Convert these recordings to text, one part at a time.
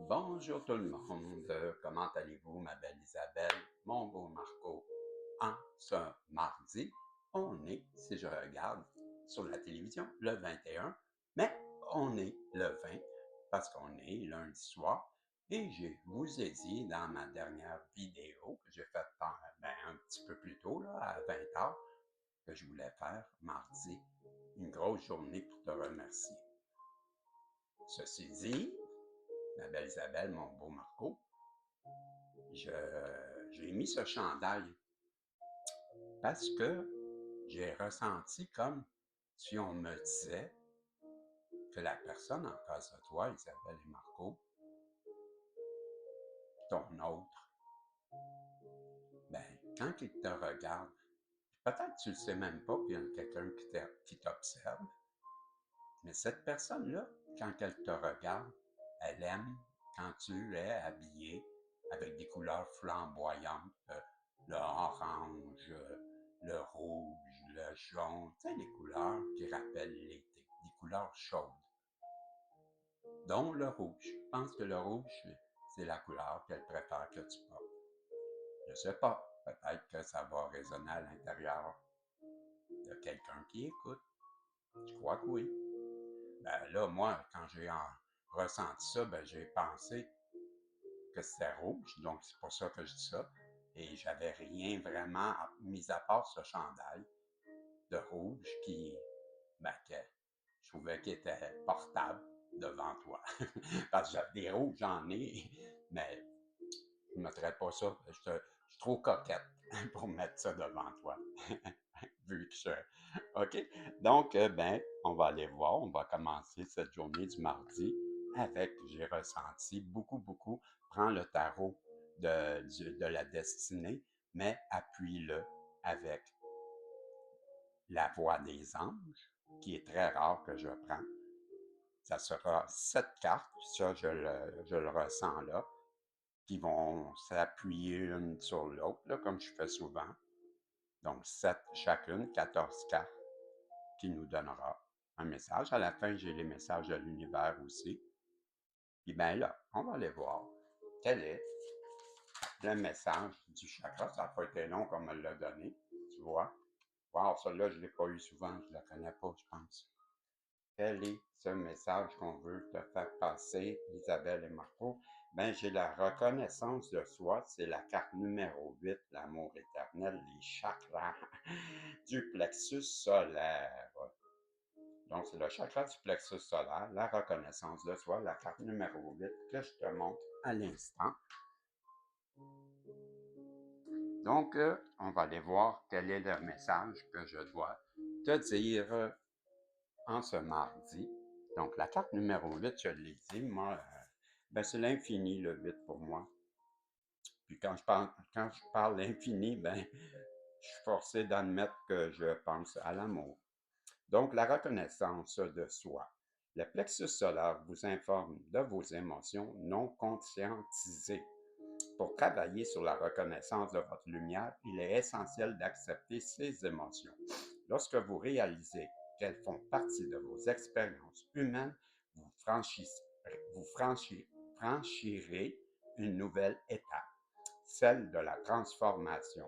Bonjour tout le monde, comment allez-vous ma belle Isabelle, mon beau Marco? En ce mardi, on est, si je regarde sur la télévision, le 21, mais on est le 20 parce qu'on est lundi soir et je vous ai dit dans ma dernière vidéo que j'ai faite un petit peu plus tôt, là, à 20h, que je voulais faire mardi une grosse journée pour te remercier. Ceci dit, ma belle Isabelle, mon beau Marco, j'ai mis ce chandail parce que j'ai ressenti comme si on me disait que la personne en face de toi, Isabelle et Marco, ton autre, quand il te regarde, peut-être que tu ne le sais même pas qu'il y a quelqu'un qui t'observe, mais cette personne-là, quand elle te regarde, elle aime quand tu es habillé avec des couleurs flamboyantes, le orange, le rouge, le jaune, tu sais, les couleurs qui rappellent l'été, des couleurs chaudes, dont le rouge. Je pense que le rouge, c'est la couleur qu'elle préfère que tu portes. Je ne sais pas, peut-être que ça va résonner à l'intérieur de quelqu'un qui écoute. Je crois que oui. Là, moi, quand j'ai ressenti ça, j'ai pensé que c'était rouge, donc c'est pour ça que je dis ça. Et j'avais rien vraiment, mis à part ce chandail de rouge que je trouvais qu'il était portable devant toi. Parce que des rouges, j'en ai, mais je ne mettrais pas ça. Je suis trop coquette pour mettre ça devant toi. Vu que je... OK? Donc, on va aller voir. On va commencer cette journée du mardi avec, j'ai ressenti beaucoup, prends le tarot de la destinée, mais appuie-le avec la voix des anges, qui est très rare que je prends. Ça sera 7 cartes, ça je le ressens là, qui vont s'appuyer une sur l'autre, comme je fais souvent. Donc 7 chacune, 14 cartes, qui nous donnera un message. À la fin, j'ai les messages de l'univers aussi. Puis bien là, on va aller voir quel est le message du chakra. Ça n'a pas été long comme elle l'a donné, tu vois. Wow, celle-là, je ne l'ai pas eu souvent, je ne la connais pas, je pense. Quel est ce message qu'on veut te faire passer, Isabelle et Marco? J'ai la reconnaissance de soi, c'est la carte numéro 8, l'amour éternel, les chakras du plexus solaire. Donc, c'est le chakra du plexus solaire, la reconnaissance de soi, la carte numéro 8 que je te montre à l'instant. Donc, on va aller voir quel est le message que je dois te dire en ce mardi. Donc, la carte numéro 8, je l'ai dit, moi, c'est l'infini, le 8 pour moi. Puis quand je parle d'infini, je suis forcé d'admettre que je pense à l'amour. Donc, la reconnaissance de soi. Le plexus solaire vous informe de vos émotions non conscientisées. Pour travailler sur la reconnaissance de votre lumière, il est essentiel d'accepter ces émotions. Lorsque vous réalisez qu'elles font partie de vos expériences humaines, vous franchirez une nouvelle étape, celle de la transformation.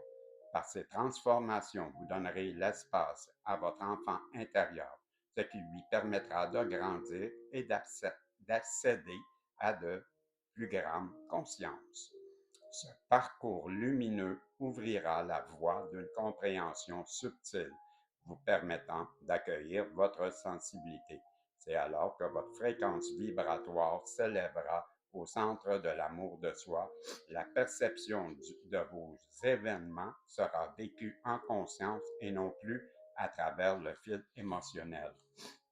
Par ces transformations, vous donnerez l'espace à votre enfant intérieur, ce qui lui permettra de grandir et d'accéder à de plus grandes consciences. Ce parcours lumineux ouvrira la voie d'une compréhension subtile, vous permettant d'accueillir votre sensibilité. C'est alors que votre fréquence vibratoire s'élèvera au centre de l'amour de soi. La perception de vos événements sera vécue en conscience et non plus à travers le fil émotionnel.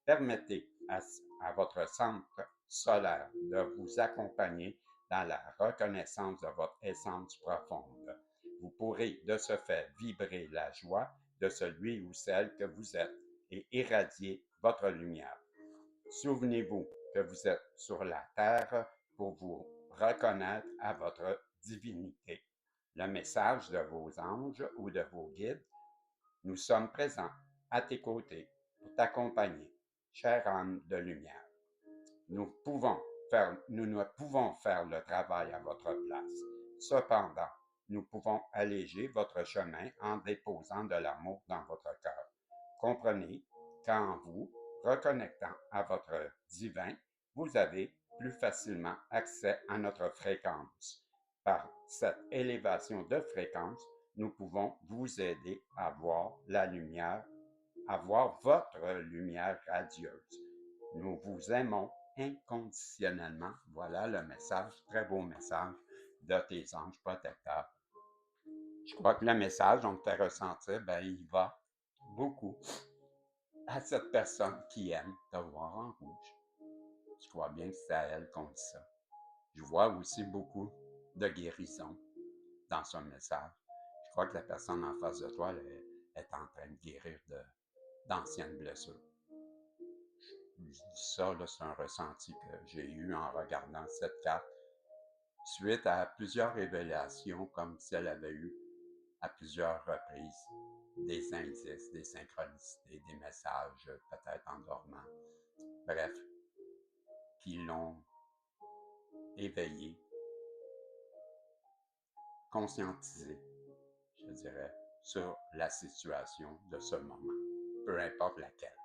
Permettez à votre centre solaire de vous accompagner dans la reconnaissance de votre essence profonde. Vous pourrez de ce fait vibrer la joie de celui ou celle que vous êtes et irradier votre lumière. Souvenez-vous que vous êtes sur la terre pour vous reconnaître à votre divinité. Le message de vos anges ou de vos guides, nous sommes présents à tes côtés pour t'accompagner, chère âme de lumière. Nous pouvons nous ne pouvons faire le travail à votre place. Cependant, nous pouvons alléger votre chemin en déposant de l'amour dans votre cœur. Comprenez qu'en vous reconnectant à votre divin, vous avez plus facilement accès à notre fréquence. Par cette élévation de fréquence, nous pouvons vous aider à voir la lumière, à voir votre lumière radieuse. Nous vous aimons inconditionnellement. Voilà le message, très beau message de tes anges protecteurs. Je crois que le message, on te fait ressentir, il va beaucoup à cette personne qui aime te voir en rouge. Je crois bien que c'est à elle qu'on dit ça. Je vois aussi beaucoup de guérison dans ce message. Je crois que la personne en face de toi est en train de guérir d'anciennes blessures. Je dis ça, c'est un ressenti que j'ai eu en regardant cette carte, suite à plusieurs révélations, comme si elle avait eu à plusieurs reprises des indices, des synchronicités, des messages, peut-être en dormant. Bref, qui l'ont éveillé, conscientisé, je dirais, sur la situation de ce moment, peu importe laquelle.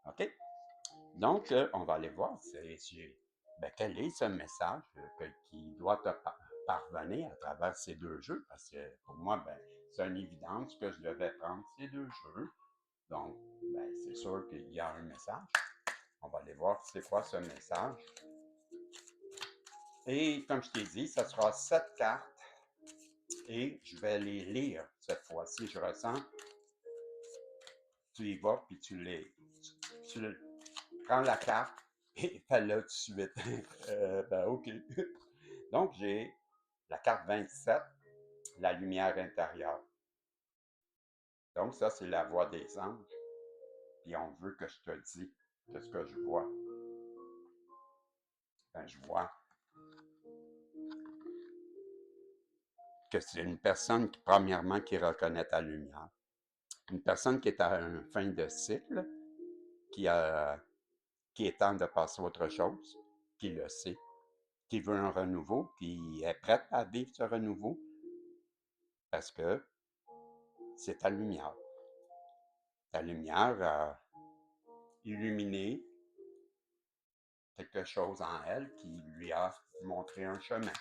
OK? Donc, on va aller voir quel est ce message qui doit te parvenir à travers ces deux jeux, parce que pour moi, c'est une évidence que je devais prendre ces deux jeux. Donc, c'est sûr qu'il y a un message. On va aller voir c'est quoi ce message. Et comme je t'ai dit, ce sera 7 cartes et je vais les lire cette fois-ci. Je ressens, tu y vas, puis tu prends la carte et fais-le tout de suite. OK. Donc, j'ai la carte 27, la lumière intérieure. Donc, ça, c'est la voix des anges. Puis on veut que je te dise qu'est-ce que je vois. Je vois que c'est une personne qui, premièrement, qui reconnaît ta lumière. Une personne qui est à une fin de cycle, qui est temps de passer à autre chose, qui le sait, qui veut un renouveau, qui est prête à vivre ce renouveau, parce que c'est ta lumière. Ta lumière a illuminé quelque chose en elle qui lui a montré un chemin.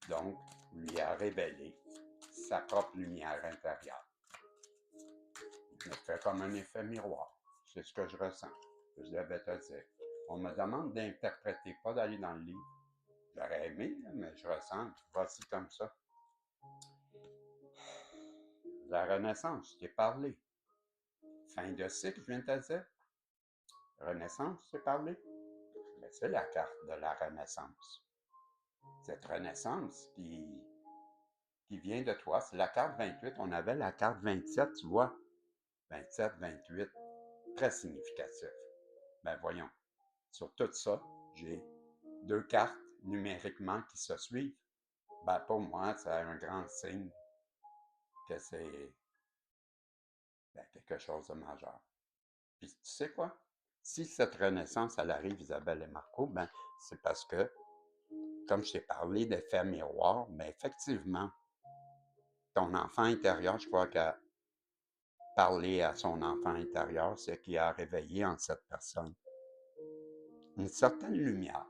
Donc, lui a révélé sa propre lumière intérieure. Je me fais comme un effet miroir. C'est ce que je ressens, que je devais te dire. On me demande d'interpréter, pas d'aller dans le livre. J'aurais aimé, mais je ressens, voici comme ça. La Renaissance, je t'ai parlé. Fin de cycle, je viens de te dire. Renaissance, je t'ai parlé. Mais c'est la carte de la Renaissance. Cette Renaissance qui vient de toi, c'est la carte 28. On avait la carte 27, tu vois. 27, 28, très significatif. Voyons. Sur tout ça, j'ai deux cartes numériquement qui se suivent. Pour moi, c'est un grand signe que c'est quelque chose de majeur. Puis tu sais quoi? Si cette renaissance, elle arrive, Isabelle et Marco, c'est parce que, comme je t'ai parlé d'effet miroir, effectivement, ton enfant intérieur, je crois qu'à parler à son enfant intérieur, c'est qui a réveillé en cette personne une certaine lumière.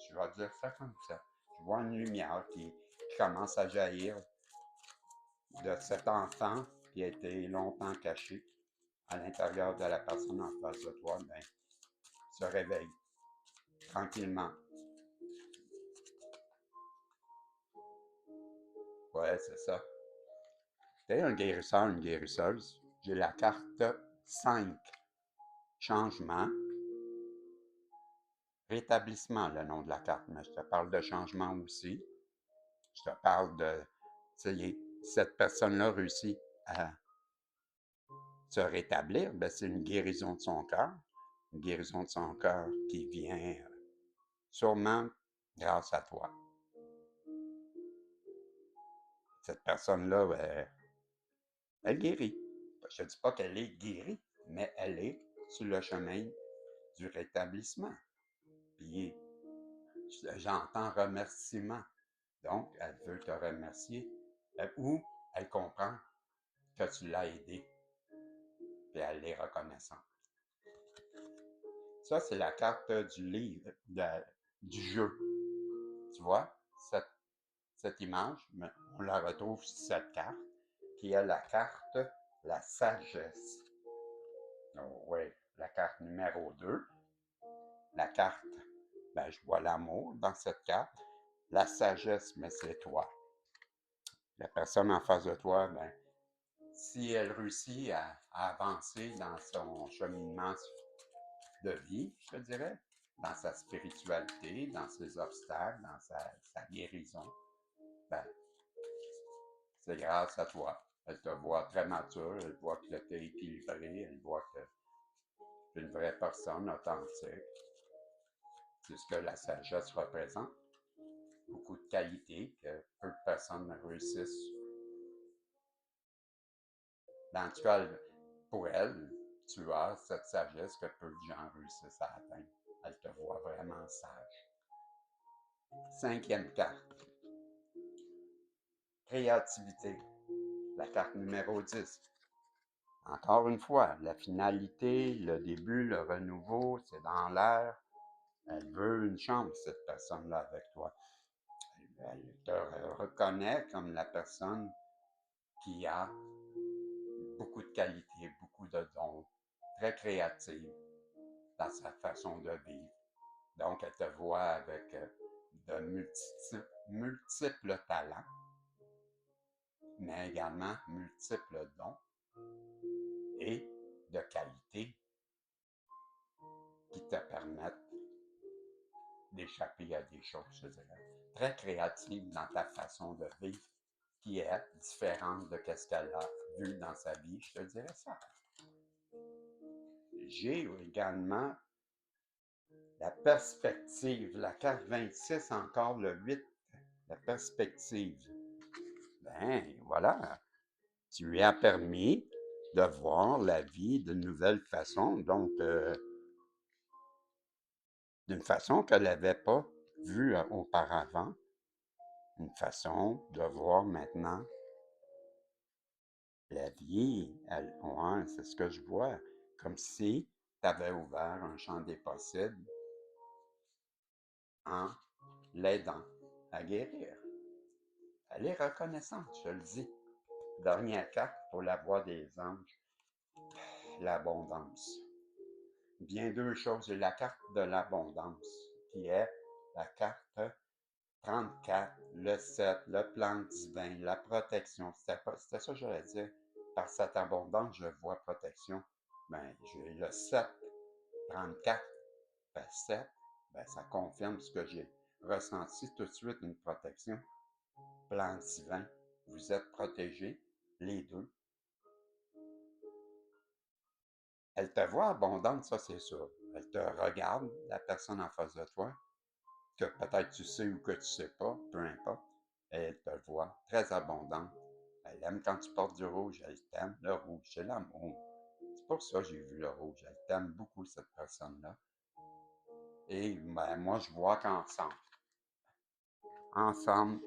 Je vais dire ça comme ça. Je vois une lumière qui commence à jaillir de cet enfant qui a été longtemps caché à l'intérieur de la personne en face de toi, se réveille tranquillement. Ouais, c'est ça. T'es un guérisseur, une guérisseuse. J'ai la carte 5. Changement. Rétablissement, le nom de la carte, mais je te parle de changement aussi. Je te parle de, tu sais, cette personne-là réussit à se rétablir, c'est une guérison de son cœur. Une guérison de son cœur qui vient sûrement grâce à toi. Cette personne-là, elle guérit. Je ne dis pas qu'elle est guérie, mais elle est sur le chemin du rétablissement. Puis j'entends remerciement. Donc, elle veut te remercier ou elle comprend que tu l'as aidé, puis elle est reconnaissante. Ça, c'est la carte du livre, du jeu. Tu vois, cette image, on la retrouve sur cette carte, qui est la carte la sagesse. Oh, oui, la carte numéro 2. La carte, ben, je vois l'amour dans cette carte. La sagesse, mais c'est toi. La personne en face de toi, ben, si elle réussit à avancer dans son cheminement de vie, je te dirais, dans sa spiritualité, dans ses obstacles, dans sa guérison, ben, c'est grâce à toi. Elle te voit très mature, elle voit que tu es équilibré, elle voit que tu es une vraie personne authentique. C'est ce que la sagesse représente. Beaucoup de qualités que peu de personnes réussissent. En tout cas, pour elle, tu as cette sagesse que peu de gens réussissent à atteindre. Elle te voit vraiment sage. 5e carte. Créativité. La carte numéro 10. Encore une fois, la finalité, le début, le renouveau, c'est dans l'air. Elle veut une chance, cette personne-là, avec toi. Elle te reconnaît comme la personne qui a beaucoup de qualités, beaucoup de dons, très créative dans sa façon de vivre. Donc, elle te voit avec de multiples talents, mais également multiples dons et de qualités qui te permettent d'échapper à des choses, je dirais. Très créative dans ta façon de vivre, qui est différente de ce qu'elle a vu dans sa vie, je te dirais ça. J'ai également la perspective, la carte 26, encore le 8, la perspective. Ben voilà, tu lui as permis de voir la vie d'une nouvelle façon, donc d'une façon qu'elle n'avait pas vue auparavant, une façon de voir maintenant la vie. Ouais, c'est ce que je vois, comme si tu avais ouvert un champ des possibles en l'aidant à guérir. Elle est reconnaissante, je le dis. Dernière carte pour la voix des anges, l'abondance. Bien deux choses. J'ai la carte de l'abondance, qui est la carte 34, le 7, le plan divin, la protection. C'était ça que j'allais dire. Par cette abondance, je vois protection. Ben, j'ai le 7, 34, ben 7, ben, ça confirme ce que j'ai ressenti tout de suite, une protection. Plan divin, vous êtes protégés, les deux. Elle te voit abondante, ça c'est sûr. Elle te regarde, la personne en face de toi, que peut-être tu sais ou que tu sais pas, peu importe. Elle te voit très abondante. Elle aime quand tu portes du rouge, elle t'aime. Le rouge, c'est l'amour. C'est pour ça que j'ai vu le rouge. Elle t'aime beaucoup, cette personne-là. Et ben, moi, je vois ensemble,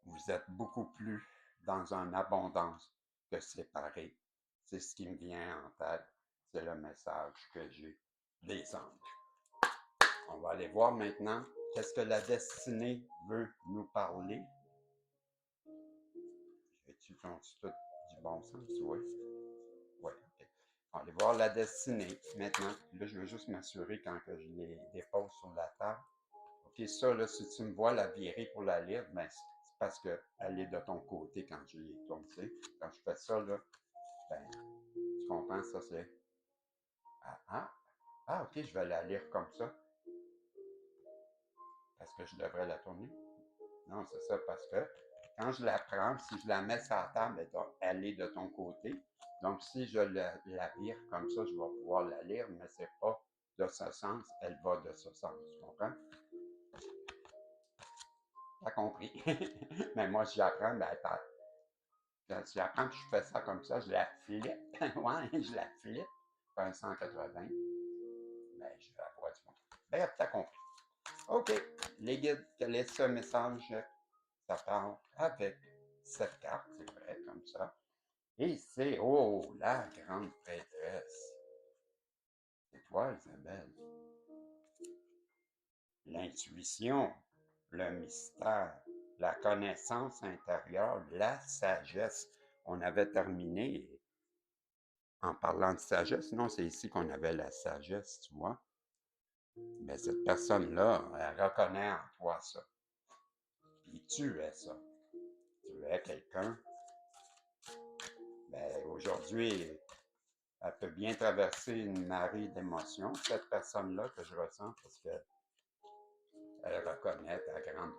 vous êtes beaucoup plus dans une abondance que séparés. C'est ce qui me vient en tête. C'est le message que j'ai des anges. On va aller voir maintenant qu'est-ce que la destinée veut nous parler. Tu comptes tout du bon sens, oui? Oui, ok. On va aller voir la destinée maintenant. Là, je veux juste m'assurer quand que je les dépose sur la table. OK, ça, là, si tu me vois la virer pour la lire, ben, c'est parce qu'elle est de ton côté quand je l'ai tournée. Quand je fais ça, là, ben, tu comprends, ça, c'est... Ah, ah, ah, OK, je vais la lire comme ça. Parce que je devrais la tourner. Non, c'est ça, parce que quand je la prends, si je la mets sur la table, elle est de ton côté. Donc, si je la vire comme ça, je vais pouvoir la lire, mais c'est pas de ce sens, elle va de ce sens. Tu comprends? T'as compris. Mais moi, si j'apprends, ben, si j'apprends que je fais ça comme ça, je la flippe. Ouais, je la flippe. Un 180. Ben, je la vois du monde. Bref, t'as compris. OK, les guides, quel est ce message? Ça part avec cette carte, c'est vrai, comme ça. Et c'est, oh, la grande prêtresse. C'est toi, Isabelle. L'intuition, le mystère, la connaissance intérieure, la sagesse. On avait terminé en parlant de sagesse. Non, c'est ici qu'on avait la sagesse, tu vois. Mais cette personne-là, elle reconnaît en toi ça. Puis tu es ça. Tu es quelqu'un. Ben, aujourd'hui, elle peut bien traverser une marée d'émotions, cette personne-là que je ressens, parce qu'elle reconnaît ta grande,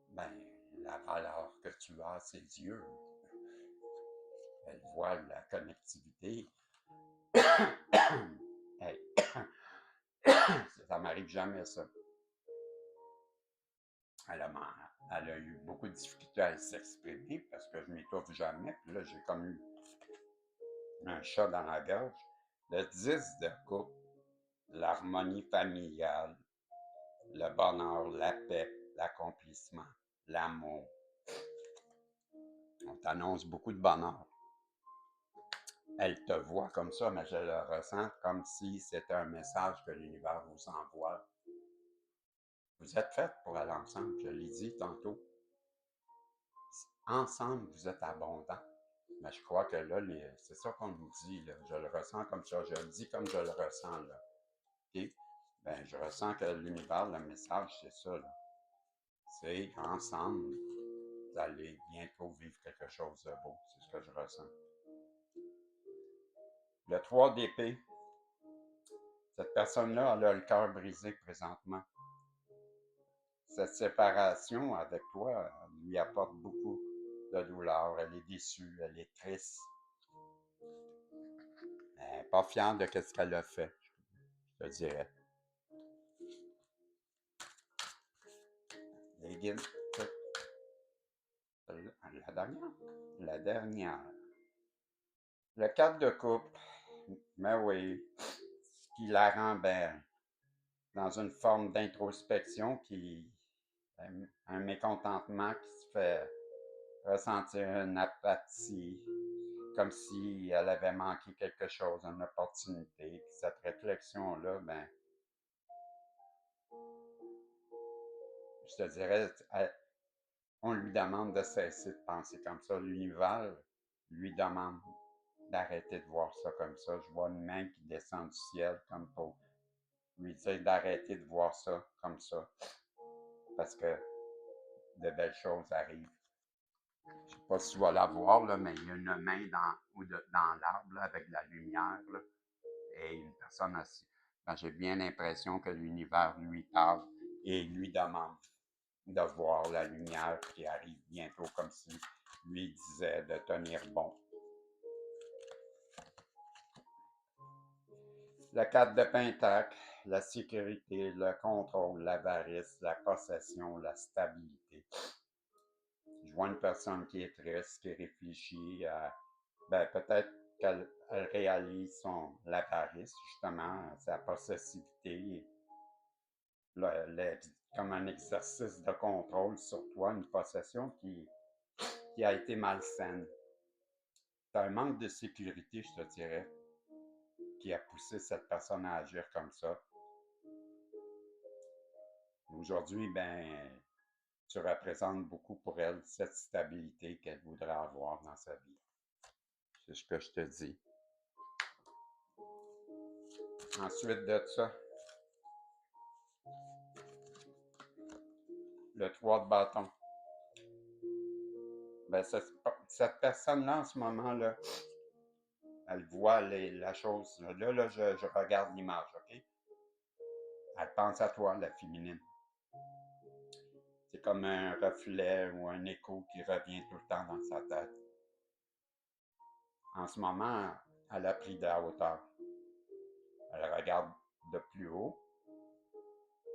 ben, la valeur que tu as à ses yeux. Elle voit la connectivité. Hey, ça m'arrive jamais, ça. Elle a, elle a eu beaucoup de difficultés à s'exprimer parce que je m'étouffe jamais. Puis là, j'ai comme eu un chat dans la gorge. Le 10 de coupe, l'harmonie familiale, le bonheur, la paix, l'accomplissement, l'amour. On t'annonce beaucoup de bonheur. Elle te voit comme ça, mais je le ressens comme si c'était un message que l'univers vous envoie. Vous êtes faites pour aller ensemble, je l'ai dit tantôt. Ensemble, vous êtes abondants. Mais je crois que là, c'est ça qu'on nous dit, là. Je le ressens comme ça, je le dis comme je le ressens, là. OK? Ben, je ressens que l'univers, le message, c'est ça, là. C'est ensemble, vous allez bientôt vivre quelque chose de beau. C'est ce que je ressens. Le 3 d'épée, cette personne-là, elle a le cœur brisé présentement. Cette séparation avec toi lui apporte beaucoup de douleur. Elle est déçue, elle est triste. Elle n'est pas fière de ce qu'elle a fait, je te dirais. Les guides, la dernière. La dernière. Le 4 de coupe, mais oui, ce qui la rend belle, dans une forme d'introspection un mécontentement qui se fait ressentir une apathie, comme si elle avait manqué quelque chose, une opportunité. Puis cette réflexion-là, ben, je te dirais, on lui demande de cesser de penser comme ça. L'univers lui demande d'arrêter de voir ça comme ça. Je vois une main qui descend du ciel comme pour lui dire d'arrêter de voir ça comme ça. Parce que de belles choses arrivent. Je ne sais pas si tu vas la voir, là, mais il y a une main dans l'arbre avec de la lumière là, et une personne assise. Ben, j'ai bien l'impression que l'univers lui parle et lui demande de voir la lumière qui arrive bientôt, comme si lui disait de tenir bon. La carte de Pentacle, la sécurité, le contrôle, l'avarice, la possession, la stabilité. Je vois une personne qui est triste, qui réfléchit à, ben, peut-être qu'elle réalise l'avarice, justement, sa possessivité, comme un exercice de contrôle sur toi, une possession qui a été malsaine. C'est un manque de sécurité, je te dirais, qui a poussé cette personne à agir comme ça. Aujourd'hui, ben, tu représentes beaucoup pour elle cette stabilité qu'elle voudrait avoir dans sa vie. C'est ce que je te dis. Ensuite de ça, le 3 de bâton. Ben, cette personne-là, en ce moment-là, elle voit la chose. Là, je regarde l'image, OK? Elle pense à toi, la féminine. C'est comme un reflet ou un écho qui revient tout le temps dans sa tête. En ce moment, elle a pris de la hauteur. Elle regarde de plus haut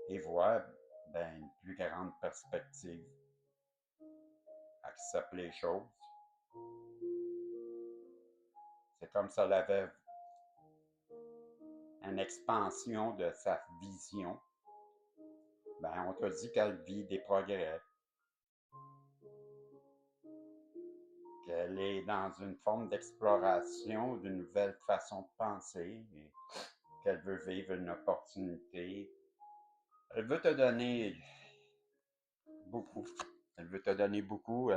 et voit ben, une plus grande perspective. Accepte les choses. C'est comme ça elle avait une expansion de sa vision, ben on te dit qu'elle vit des progrès, qu'elle est dans une forme d'exploration d'une nouvelle façon de penser, et qu'elle veut vivre une opportunité. Elle veut te donner beaucoup. Elle veut te donner beaucoup.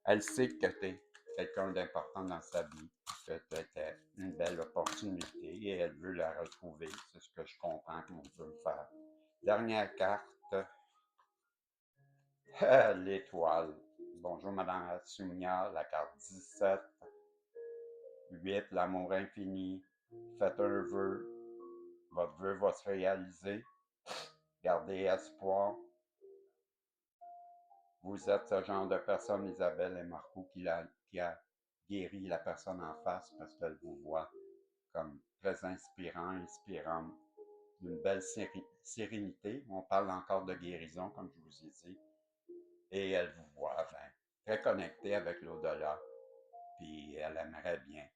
Elle sait que tu es quelqu'un d'important dans sa vie, que tu étais une belle opportunité et elle veut la retrouver. C'est ce que je comprends qu'on veut me faire. Dernière carte, l'étoile. Bonjour Madame Assoumia, la carte 17. 8, l'amour infini. Faites un vœu. Votre vœu va se réaliser. Gardez espoir. Vous êtes ce genre de personne, Isabelle et Marco, qui a guéri la personne en face parce qu'elle vous voit comme très inspirante, d'une belle sérénité. On parle encore de guérison, comme je vous ai dit. Et elle vous voit très connectée avec l'au-delà. Puis elle aimerait bien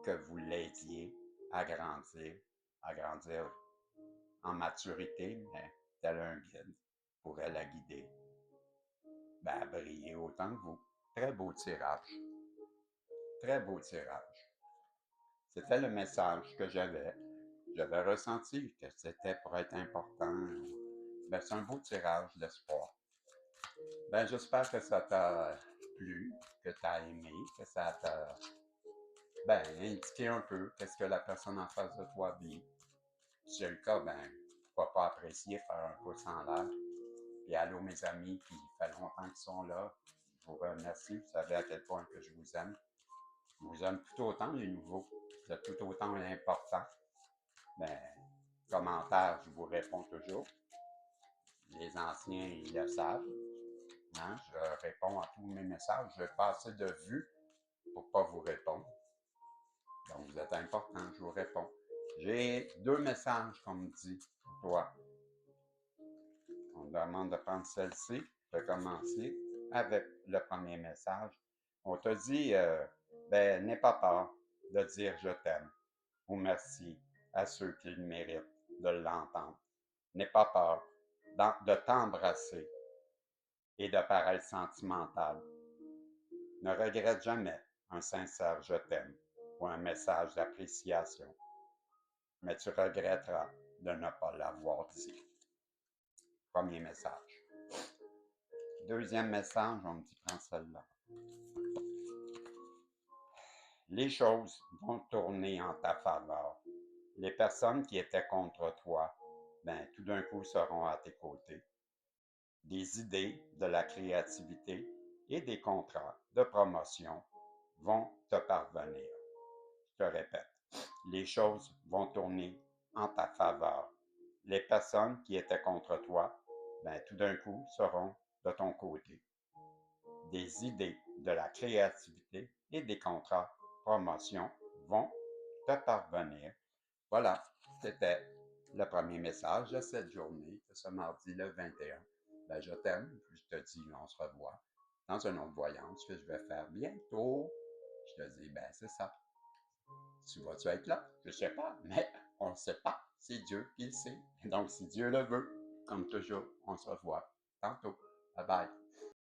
que vous l'aidiez à grandir en maturité, mais tel un guide pourrait la guider à briller autant que vous. Très beau tirage. Très beau tirage. C'était le message que j'avais. J'avais ressenti que c'était pour être important. Ben, c'est un beau tirage d'espoir. Ben, j'espère que ça t'a plu, que tu as aimé, que ça t'a indiqué un peu qu'est-ce que la personne en face de toi vit. Si c'est le cas, ben, pourquoi pas apprécier, faire un pouce en l'air. Puis allô mes amis qui fait longtemps qu'ils sont là. Je vous remercie. Vous savez à quel point que je vous aime. Je vous aime tout autant les nouveaux. Vous êtes tout autant importants. Mais commentaires, je vous réponds toujours. Les anciens, ils le savent. Hein? Je réponds à tous mes messages. Je n'ai pas assez de vues pour ne pas vous répondre. Donc, vous êtes important, je vous réponds. J'ai 2 messages qu'on me dit pour toi. On me demande de prendre celle-ci, de commencer avec le premier message. On te dit, n'aie pas peur de dire je t'aime ou merci à ceux qui le méritent de l'entendre. N'aie pas peur de t'embrasser et de paraître sentimental. Ne regrette jamais un sincère je t'aime ou un message d'appréciation, mais tu regretteras de ne pas l'avoir dit. Premier message. Deuxième message, on me dit prends celle-là. Les choses vont tourner en ta faveur. Les personnes qui étaient contre toi, tout d'un coup seront à tes côtés. Des idées, de la créativité et des contrats de promotion vont te parvenir. Je te répète, les choses vont tourner en ta faveur. Les personnes qui étaient contre toi, tout d'un coup seront de ton côté. Des idées, de la créativité et des contrats promotion vont te parvenir. Voilà, c'était le premier message de cette journée, de ce mardi le 21. Je t'aime, je te dis, on se revoit dans une autre voyance que je vais faire bientôt. Je te dis, c'est ça. Tu vas-tu être là? Je ne sais pas, mais on ne sait pas. C'est Dieu qui le sait. Donc, si Dieu le veut, comme toujours, on se revoit tantôt. Bye bye.